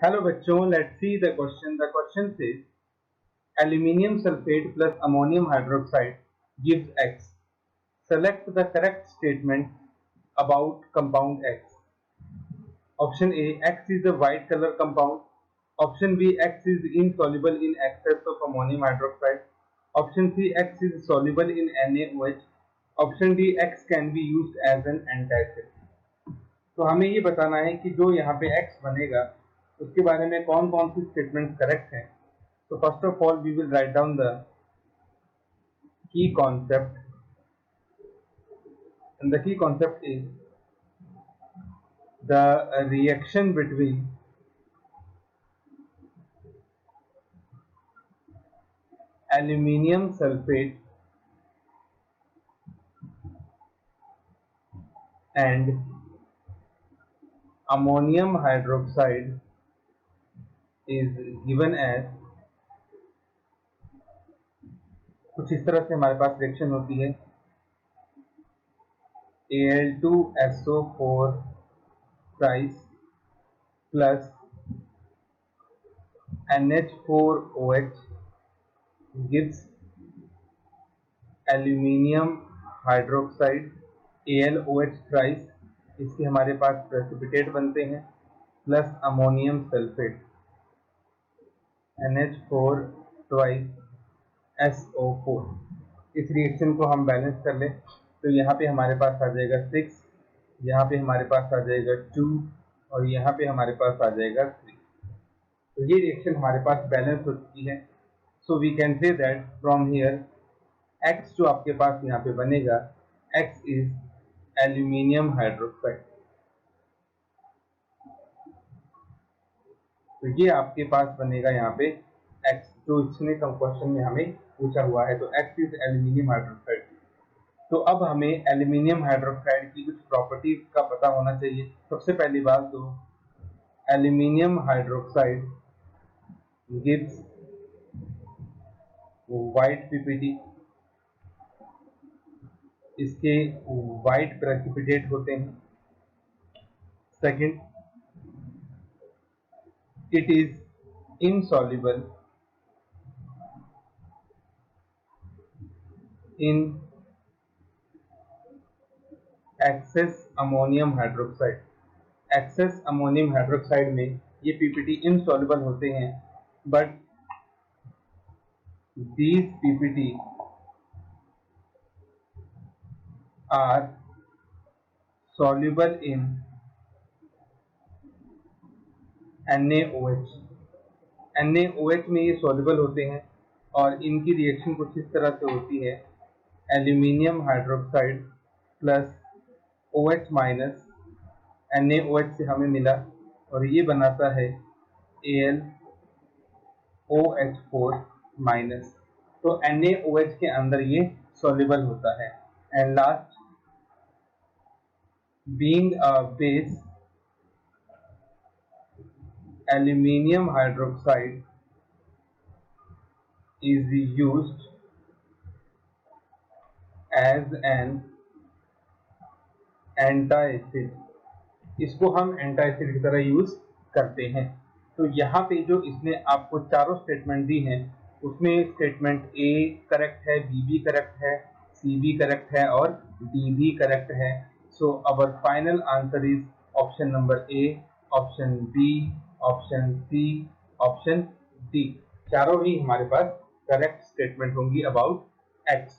Hello बच्चों, let's see the question. The question says aluminium sulfate plus ammonium hydroxide gives X. Select the correct statement about compound X. Option A, X is a white color compound. Option B, X is insoluble in excess of ammonium hydroxide. Option C, X is soluble in NaOH. Option D, X can be used as an antacid. तो हमें ये बताना है कि जो यहाँ पे X बनेगा उसके बारे में कौन कौन सी स्टेटमेंट करेक्ट हैं. तो first of all we will write down the key concept, and the key concept is the reaction between aluminium sulfate and ammonium hydroxide is given as. कुछ इस तरह से हमारे पास रिएक्शन होती है Al2SO4 price plus NH4OH gives aluminium hydroxide AlOH thrice. इसके हमारे पास precipitate बनते हैं plus ammonium sulphate NH4 twice SO4. इस रिएक्शन को हम बैलेंस कर लें तो यहाँ पे हमारे पास आ जाएगा 6, यहाँ पे हमारे पास आ जाएगा 2 और यहाँ पे हमारे पास आ जाएगा 3. तो ये रिएक्शन हमारे पास बैलेंस हो चुकी है. So we can say that from here X जो आपके पास यहाँ पे बनेगा X इज एल्यूमिनियम हाइड्रोक्साइड. तो ये आपके पास बनेगा यहाँ पे X जो इसने क्वेश्चन में हमें पूछा हुआ है. तो X इज एल्यूमिनियम हाइड्रोक्साइड. तो अब हमें एल्यूमिनियम हाइड्रोक्साइड की कुछ प्रॉपर्टीज का पता होना चाहिए. सबसे पहली बात तो aluminium hydroxide gives white PPT. इसके व्हाइट प्रेसिपिटेट होते हैं. Second, it is insoluble in excess ammonium hydroxide. excess ammonium hydroxide में ये पीपीटी insoluble होते हैं, but these PPT are soluble in NaOH. NaOH में ये soluble होते हैं और इनकी रिएक्शन कुछ इस तरह से होती है aluminium hydroxide plus OH minus NaOH से हमें मिला और ये बनाता है AlOH4 माइनस. तो NaOH के अंदर ये soluble होता है. And last, being a base, aluminium hydroxide is used as an antacid. इसको हम एंटासिड की तरह यूज करते हैं. तो यहाँ पे जो इसने आपको चारों स्टेटमेंट दी हैं उसमें स्टेटमेंट ए करेक्ट है, बी भी करेक्ट है, सी भी करेक्ट है और डी भी करेक्ट है. So our final answer is option number A, option B, option C, option D. चारों ही हमारे पास करेक्ट स्टेटमेंट होंगी about X.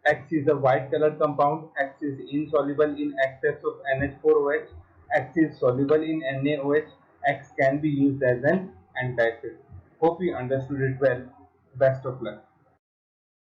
X is a white color compound. X is insoluble in excess of NH4OH. X is soluble in NaOH. X can be used as an antacid. Hope you understood it well. Best of luck.